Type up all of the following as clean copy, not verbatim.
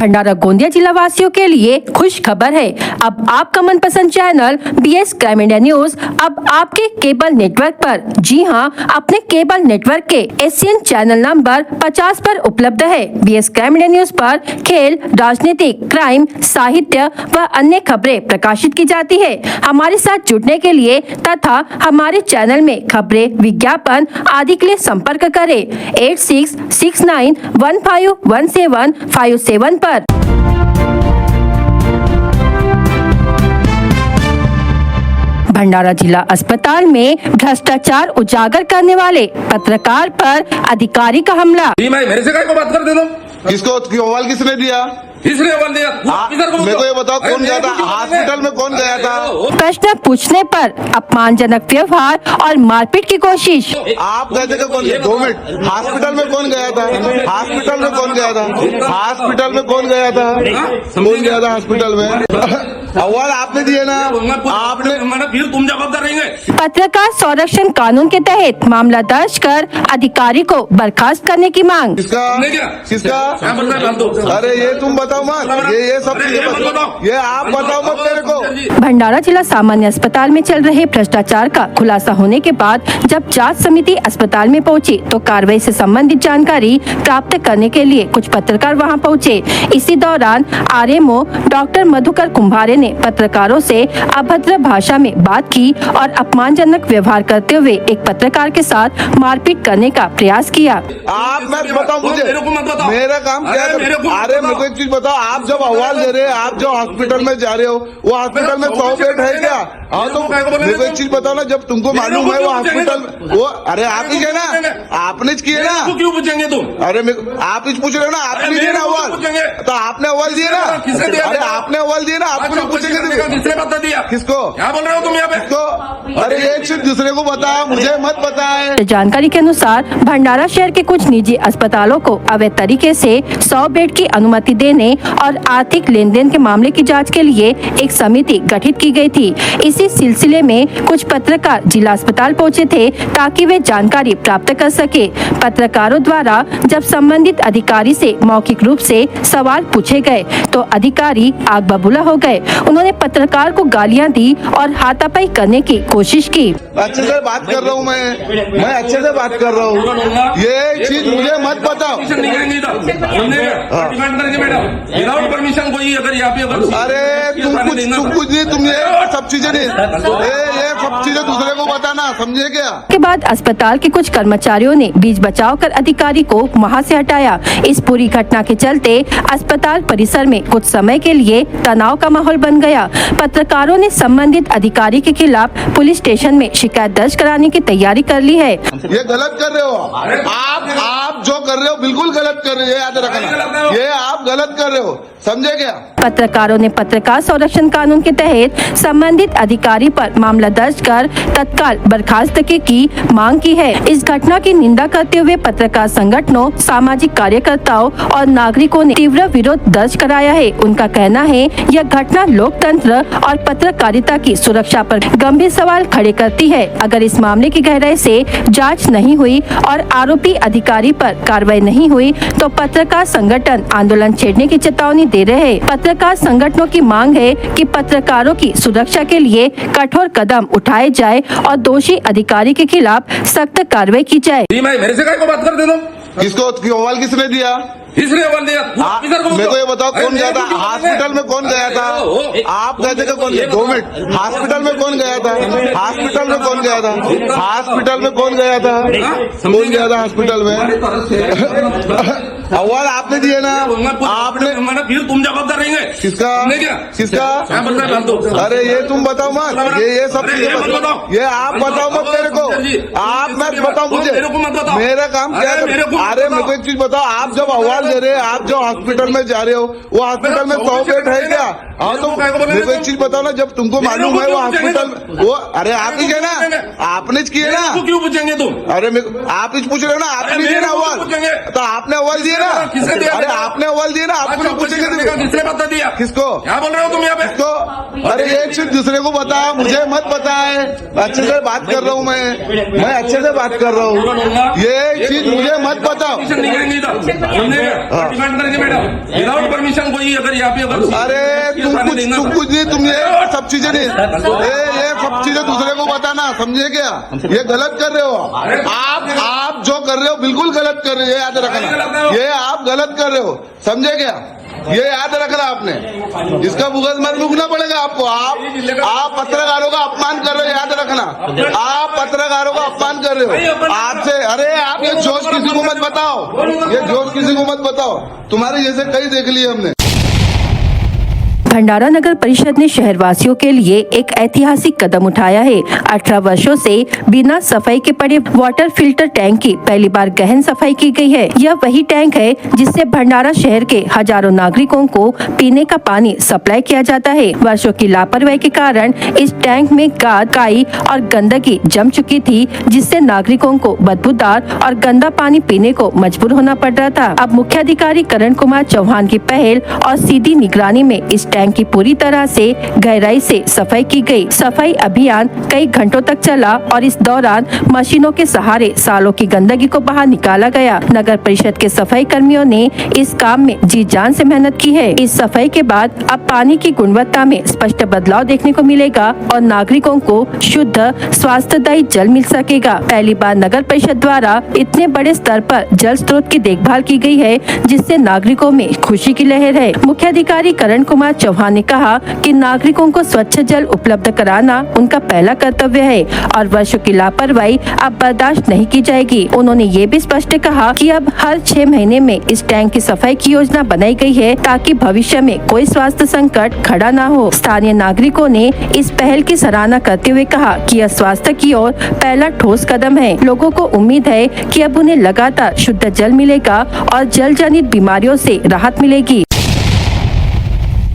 भंडारा गोंदिया जिला वासियों के लिए खुश खबर है। अब आपका मनपसंद channel BS crime India news अब आपके केबल नेटवर्क पर, जी हां, अपने केबल नेटवर्क के एशियन चैनल नंबर 50 पर उपलब्ध है। BS क्राइम इंडिया न्यूज पर खेल, राजनीतिक, क्राइम, साहित्य व अन्य खबरें प्रकाशित की जाती है। हमारे साथ जुड़ने के लिए तथा हमारे चैनल में खबरें, विज्ञापन आदि के लिए संपर्क करें 8669151757 पर। भंडारा जिला अस्पताल में भ्रष्टाचार उजागर करने वाले पत्रकार पर अधिकारी का हमला। मेरे से काय को बात कर दे दो। किसको अहवाल किसने दिया? किसने अहवाल दिया? मेरे को ये बताओ, कौन गया था हॉस्पिटल में? कौन गया था? प्रश्न पूछने पर अपमानजनक व्यवहार और मारपीट की कोशिश। आप कहते थे कौन? 2 मिनट। हॉस्पिटल में कौन गया था? हॉस्पिटल में कौन गया था? हॉस्पिटल में कौन गया था? कौन गया था हॉस्पिटल में? अहवाल आपने दिए ना? आपने। फिर तुम जवाबदार रहेंगे। पत्रकार संरक्षण कानून के तहत मामला दर्ज कर अधिकारी को बर्खास्त करने की मांग। किसका? अरे ये तुम बताओ मत, ये सब ये आप बताओ मत मेरे को। भंडारा जिला सामान्य अस्पताल में चल रहे भ्रष्टाचार का खुलासा होने के बाद जब जांच समिति अस्पताल में पहुंची तो कार्रवाई से संबंधित जानकारी प्राप्त करने के लिए कुछ पत्रकार वहां पहुंचे। इसी दौरान RMO डॉक्टर मधुकर कुम्भारे ने पत्रकारों से अभद्र भाषा में बात की और अपमानजनक व्यवहार करते हुए एक पत्रकार के साथ मारपीट करने का प्रयास किया। आप मत बताओ मुझे, मेरा काम क्या है? अरे मेरे को एक चीज बताओ, आप जब अहवाल दे रहे हैं, आप जो हॉस्पिटल में जा रहे हो, वो हॉस्पिटल में 100 बेड है क्या? हाँ, तो मेरे को एक चीज बताओ ना, जब तुमको मालूम है वो हॉस्पिटल वो, अरे आप ही किया ना, आपने किए ना। क्यों पूछेंगे तुम? अरे आप ही पूछ रहे हो ना, आपने दिए ना अहवाल, तो आपने अहवाल दिए ना। अरे आपने अहवाल दिए ना, आपको नहीं पूछेंगे? किसने बता दिया? किसको? क्या बोल रहे हो तुम यहाँ पे? किसको? अरे एक चीज दूसरे को बताया, मुझे मत बताए। जानकारी के अनुसार भंडारा शहर के कुछ निजी अस्पतालों को अवैध तरीके से 100 बेड की अनुमति देने और आर्थिक लेन देन के मामले की जांच के लिए एक समिति गठित की गई थी। इसी सिलसिले में कुछ पत्रकार जिला अस्पताल पहुंचे थे ताकि वे जानकारी प्राप्त कर सके। पत्रकारों द्वारा जब संबंधित अधिकारी से मौखिक रूप से सवाल पूछे गए तो अधिकारी आग बबूला हो गए। उन्होंने पत्रकार को गालियां दी और हाथापाई करने की कोशिश की। अच्छे से बात कर रहा हूँ मैं अच्छे से बात कर रहा हूँ। ये चीज मुझे मत बताओ। विदाउट परमिशन कोई अगर यहाँ पे अरे तुम कुछ नहीं, तुम ये सब चीजें नहीं, ये सब चीजें दूसरे को बताना, समझे क्या? के बाद अस्पताल के कुछ कर्मचारियों ने बीच बचाव कर अधिकारी को वहां से हटाया। इस पूरी घटना के चलते अस्पताल परिसर में कुछ समय के लिए तनाव का माहौल बन गया। पत्रकारों ने संबंधित अधिकारी के खिलाफ पुलिस स्टेशन में शिकायत दर्ज कराने की तैयारी कर ली है। ये गलत कर रहे हो आप जो कर रहे हो बिल्कुल गलत कर रहे हो, याद रखना, ये आप गलत कर रहे हो, समझे क्या? पत्रकारों ने पत्रकार संरक्षण कानून के तहत संबंधित अधिकारी पर मामला दर्ज कर तत्काल बर्खास्तगी की मांग की है। इस घटना की निंदा करते हुए पत्रकार संगठनों, सामाजिक कार्यकर्ताओं और नागरिकों ने तीव्र विरोध दर्ज कराया है। उनका कहना है यह घटना लोकतंत्र और पत्रकारिता की सुरक्षा पर गंभीर सवाल खड़े करती है। अगर इस मामले की गहराई से जाँच नहीं हुई और आरोपी अधिकारी पर कार्रवाई नहीं हुई तो पत्रकार संगठन आंदोलन छेड़ने की चेतावनी दे रहे हैं। पत्रकार संगठनों की मांग है कि पत्रकारों की सुरक्षा के लिए कठोर कदम उठाए जाए और दोषी अधिकारी के खिलाफ सख्त कार्रवाई की जाए। मेरे से काय को बात कर दे दो। किसको अहवाल किसने दिया? किसने अहवाल दिया? मेरे को ये बताओ, कौन गया था हॉस्पिटल में? कौन गया था? आप कहते थे कौन? 2 मिनट। हॉस्पिटल में कौन गया था? हॉस्पिटल में कौन गया था? हॉस्पिटल में कौन गया था? कौन गया था हॉस्पिटल में? अहवाल आपने दिए ना? आपने। फिर तुम जवाबदार रहेंगे। किसका? अरे ये तुम बताओ मत, ये सब चीजें ये आप बताओ मत मेरे को। आप मत बताओ मुझे, मेरा काम क्या है? अरे मेरे को एक चीज बताओ, आप जब अहवाल दे रहे हैं, आप जो हॉस्पिटल में जा रहे हो, वो हॉस्पिटल में 100 बेड है क्या? हाँ तो मेरे को एक चीज बताओ ना, जब तुमको मालूम है वो हॉस्पिटल वो, अरे आप ही किया ना, आपने किए ना, क्यों पूछेंगे तुम? अरे आप ही पूछ रहे हो ना, आपने दिए ना अव्वल, तो आपने अव्वल दिए ना, अरे आपने अव्वल दिए ना, आपको नहीं पूछेंगे किसने बता दिया? किसको? क्या बोल रहे हो तुम यहाँ पे? किसको? अरे एक चीज दूसरे को बताया, मुझे मत पता है, अच्छे से बात कर रहा हूँ मैं अच्छे से बात कर रहा हूँ, ये चीज मुझे मत बताओ। विदाउट परमिशन कोई अगर यहाँ पे अरे तुम कुछ नहीं, तुम ये सब चीजें नहीं, ये सब चीजें दूसरे को बताना, समझे क्या? ये गलत कर रहे हो आप जो कर रहे हो बिल्कुल गलत कर रहे हो, ये याद रखना, ये आप गलत कर रहे हो, समझे क्या? ये याद रखना आपने, इसका भुगत मत भुगतना पड़ेगा आपको। आप पत्रकारों का अपमान कर रहे हो, याद रखना, आप पत्रकारों का अपमान कर रहे हो। आपसे अरे आप ये जोश किसी को मत बताओ, ये जोश किसी को मत बताओ, तुम्हारे जैसे कई देख लिए हमने। भंडारा नगर परिषद ने शहरवासियों के लिए एक ऐतिहासिक कदम उठाया है। 18 वर्षों से बिना सफाई के पड़े वाटर फिल्टर टैंक की पहली बार गहन सफाई की गई है। यह वही टैंक है जिससे भंडारा शहर के हजारों नागरिकों को पीने का पानी सप्लाई किया जाता है। वर्षों की लापरवाही के कारण इस टैंक में गाद, काई और गंदगी जम चुकी थी, जिससे नागरिकों को बदबूदार और गंदा पानी पीने को मजबूर होना पड़ रहा था। अब मुख्याधिकारी करण कुमार चौहान की पहल और सीधी निगरानी में इस टैंक की पूरी तरह से गहराई से सफाई की गई। सफाई अभियान कई घंटों तक चला और इस दौरान मशीनों के सहारे सालों की गंदगी को बाहर निकाला गया। नगर परिषद के सफाई कर्मियों ने इस काम में जी जान से मेहनत की है। इस सफाई के बाद अब पानी की गुणवत्ता में स्पष्ट बदलाव देखने को मिलेगा और नागरिकों को शुद्ध स्वास्थ्यदायी जल मिल सकेगा। पहली बार नगर परिषद द्वारा इतने बड़े स्तर पर जल स्रोत की देखभाल की गई है, जिससे नागरिकों में खुशी की लहर है। मुख्याधिकारी करण कुमार चौहान ने कहा कि नागरिकों को स्वच्छ जल उपलब्ध कराना उनका पहला कर्तव्य है और वर्षों की लापरवाही अब बर्दाश्त नहीं की जाएगी। उन्होंने ये भी स्पष्ट कहा कि अब हर 6 महीने में इस टैंक की सफाई की योजना बनाई गई है, ताकि भविष्य में कोई स्वास्थ्य संकट खड़ा न हो। स्थानीय नागरिकों ने इस पहल की सराहना करते हुए कहा कि यह स्वास्थ्य की ओर पहला ठोस कदम है। लोगों को उम्मीद है कि अब उन्हें लगातार शुद्ध जल मिलेगा और जल जनित बीमारियों से राहत मिलेगी।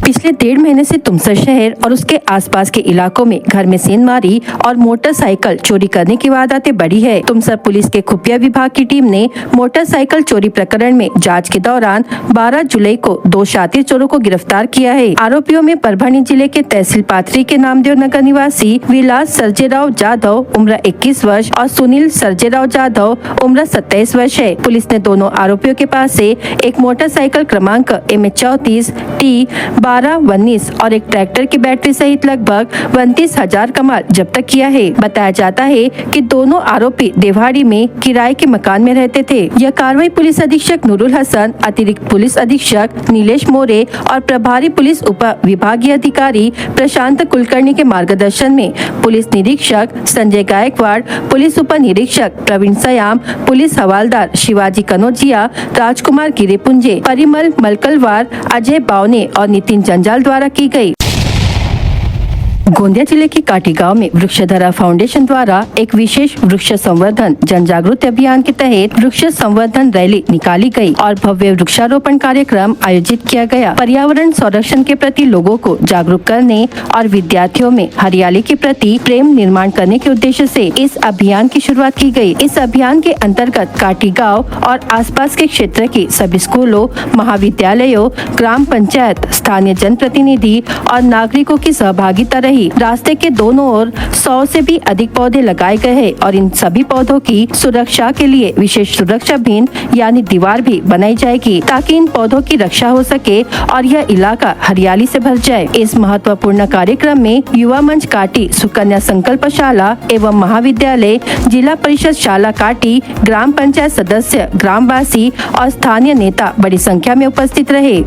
पिछले 1.5 महीने से तुमसर शहर और उसके आसपास के इलाकों में घर में सेंधमारी और मोटरसाइकिल चोरी करने की वारदातें बढ़ी है। तुमसर पुलिस के खुफिया विभाग की टीम ने मोटरसाइकिल चोरी प्रकरण में जांच के दौरान 12 जुलाई को 2 शातिर चोरों को गिरफ्तार किया है। आरोपियों में परभणी जिले के तहसील पाथरी के नामदेव नगर निवासी विलास सर्जेराव जाधव उम्र 21 वर्ष और सुनील सर्जेराव जाधव उम्र 27 वर्ष है। पुलिस ने दोनों आरोपियों के पास से एक मोटरसाइकिल क्रमांक MH34 T1219 और एक ट्रैक्टर की बैटरी सहित लगभग 32,000 का माल जब्त किया है। बताया जाता है कि दोनों आरोपी देवहाड़ी में किराए के मकान में रहते थे। यह कार्रवाई पुलिस अधीक्षक नूरुल हसन, अतिरिक्त पुलिस अधीक्षक नीलेश मोरे और प्रभारी पुलिस उप विभागीय अधिकारी प्रशांत कुलकर्णी के मार्गदर्शन में पुलिस निरीक्षक संजय गायकवाड़, पुलिस उप निरीक्षक प्रवीण सयाम, पुलिस हवालदार शिवाजी कनौजिया, राजकुमार गिरेपुंजे, परिमल मलकलवार, अजय बावने और नितिन जंजाल द्वारा की गई। गोंदिया जिले के काटी गांव में वृक्षधरा फाउंडेशन द्वारा एक विशेष वृक्ष संवर्धन जन जागृति अभियान के तहत वृक्ष संवर्धन रैली निकाली गई और भव्य वृक्षारोपण कार्यक्रम आयोजित किया गया। पर्यावरण संरक्षण के प्रति लोगों को जागरूक करने और विद्यार्थियों में हरियाली के प्रति प्रेम निर्माण करने के उद्देश्य से इस अभियान की शुरुआत की गई। इस अभियान के अंतर्गत काटी गाँव और आसपास के क्षेत्र के सभी स्कूलों, महाविद्यालयों, ग्राम पंचायत, स्थानीय जनप्रतिनिधि और नागरिकों की सहभागिता रही। रास्ते के दोनों ओर 100 से भी अधिक पौधे लगाए गए हैं और इन सभी पौधों की सुरक्षा के लिए विशेष सुरक्षा भिन्न यानी दीवार भी बनाई जाएगी, ताकि इन पौधों की रक्षा हो सके और यह इलाका हरियाली से भर जाए। इस महत्वपूर्ण कार्यक्रम में युवा मंच काटी, सुकन्या संकल्प शाला एवं महाविद्यालय, जिला परिषद शाला काटी, ग्राम पंचायत सदस्य, ग्रामवासी और स्थानीय नेता बड़ी संख्या में उपस्थित रहे।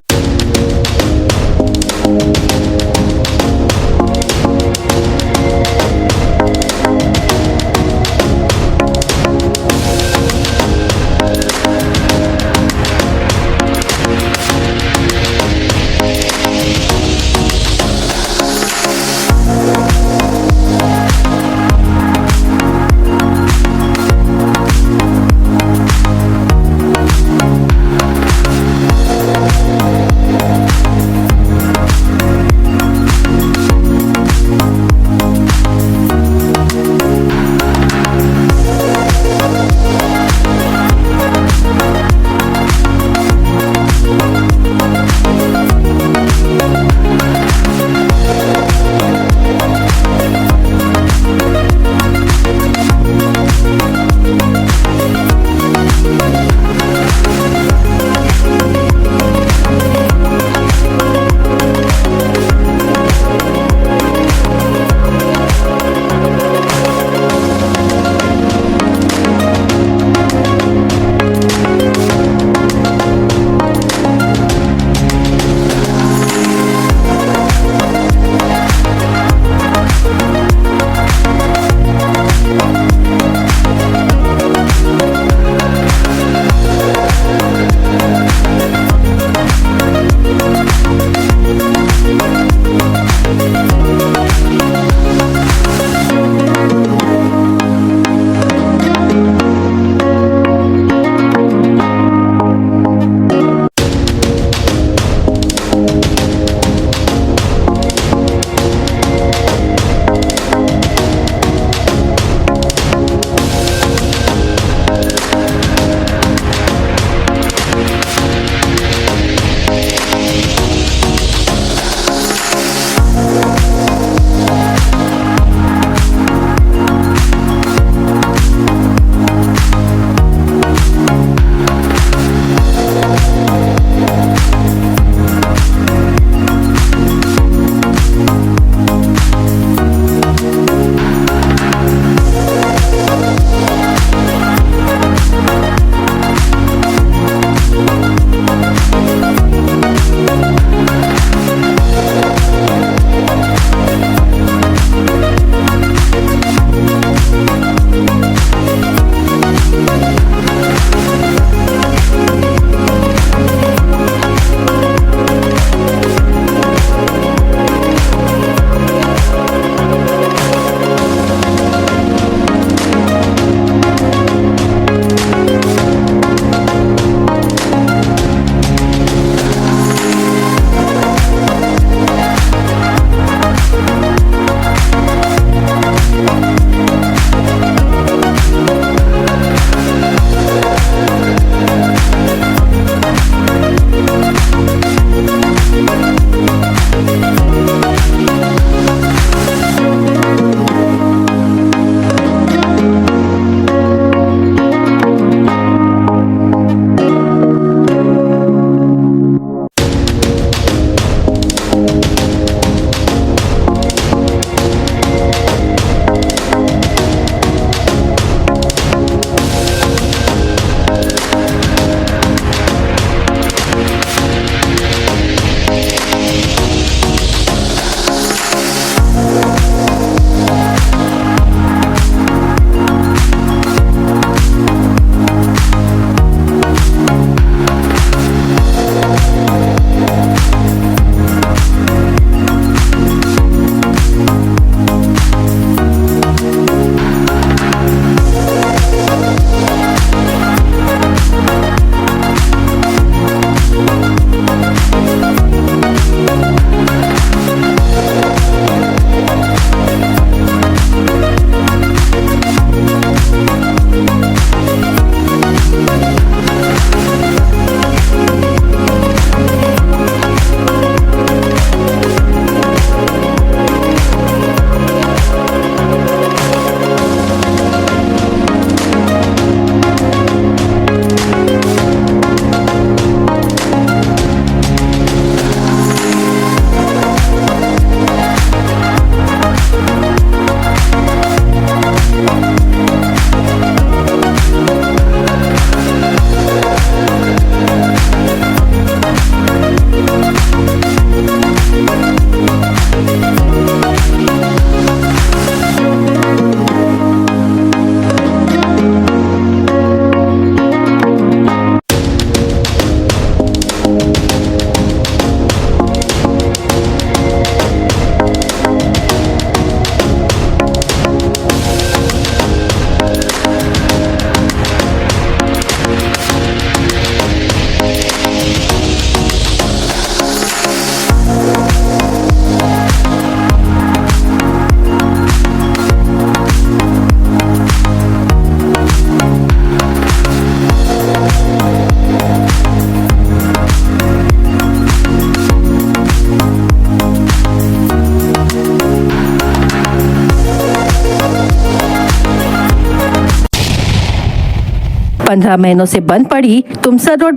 15 महीनों से बंद पड़ी Tumsar road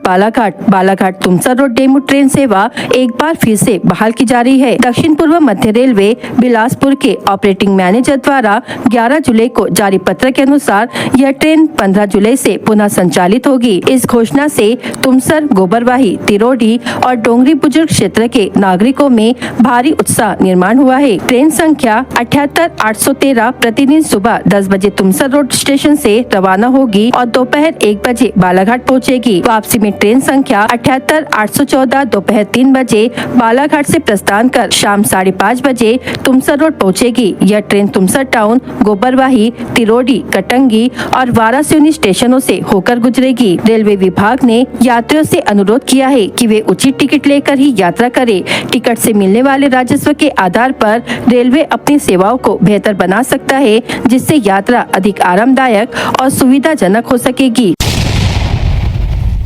Balaghat Tumsar road DEMU train सेवा एक बार फिर से बहाल की जा रही है। दक्षिण पूर्व मध्य रेलवे बिलासपुर के ऑपरेटिंग मैनेजर द्वारा 11 जुलाई को जारी पत्र के अनुसार यह ट्रेन 15 जुलाई से पुनः संचालित होगी। इस घोषणा से तुमसर, गोबरवाही, तिरोडी और डोंगरी बुजुर्ग क्षेत्र के नागरिकों में भारी उत्साह निर्माण हुआ है। ट्रेन संख्या 78813 प्रतिदिन सुबह 10 बजे तुमसर रोड स्टेशन से रवाना होगी और दोपहर 1 बजे बालाघाट पहुंचेगी। वापसी में ट्रेन संख्या 78814 दोपहर 3 बजे बालाघाट से प्रस्थान कर शाम 5:30 बजे तुमसर रोड पहुंचेगी। यह ट्रेन तुमसर टाउन, गोबरवाही, तिरोडी, कटंगी और वारासिवनी स्टेशनों से होकर गुजरेगी। रेलवे विभाग ने यात्रियों से अनुरोध किया है कि वे उचित टिकट लेकर ही यात्रा करें। टिकट से मिलने वाले राजस्व के आधार पर रेलवे अपनी सेवाओं को बेहतर बना सकता है, जिससे यात्रा अधिक आरामदायक और सुविधाजनक हो सकेगी।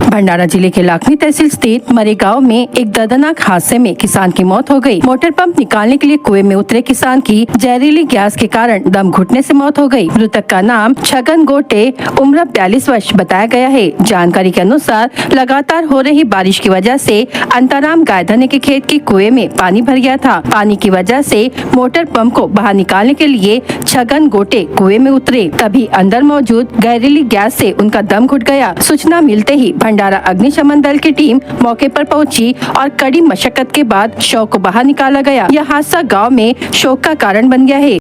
भंडारा जिले के लाखनी तहसील स्थित मरे गांव में एक दर्दनाक हादसे में किसान की मौत हो गई। मोटर पंप निकालने के लिए कुएं में उतरे किसान की जहरीली गैस के कारण दम घुटने से मौत हो गई। मृतक का नाम छगन गोटे, उम्र 42 वर्ष बताया गया है। जानकारी के अनुसार लगातार हो रही बारिश की वजह से अंतराम गायधने के खेत के कुएं में पानी भर गया था। पानी की वजह से मोटर पंप को बाहर निकालने के लिए छगन गोटे कुएं में उतरे, तभी अंदर मौजूद जहरीली गैस से उनका दम घुट गया। सूचना मिलते ही भंडारा अग्निशमन दल की टीम मौके पर पहुंची और कड़ी मशक्कत के बाद शव को बाहर निकाला गया। यह हादसा गांव में शोक का कारण बन गया है।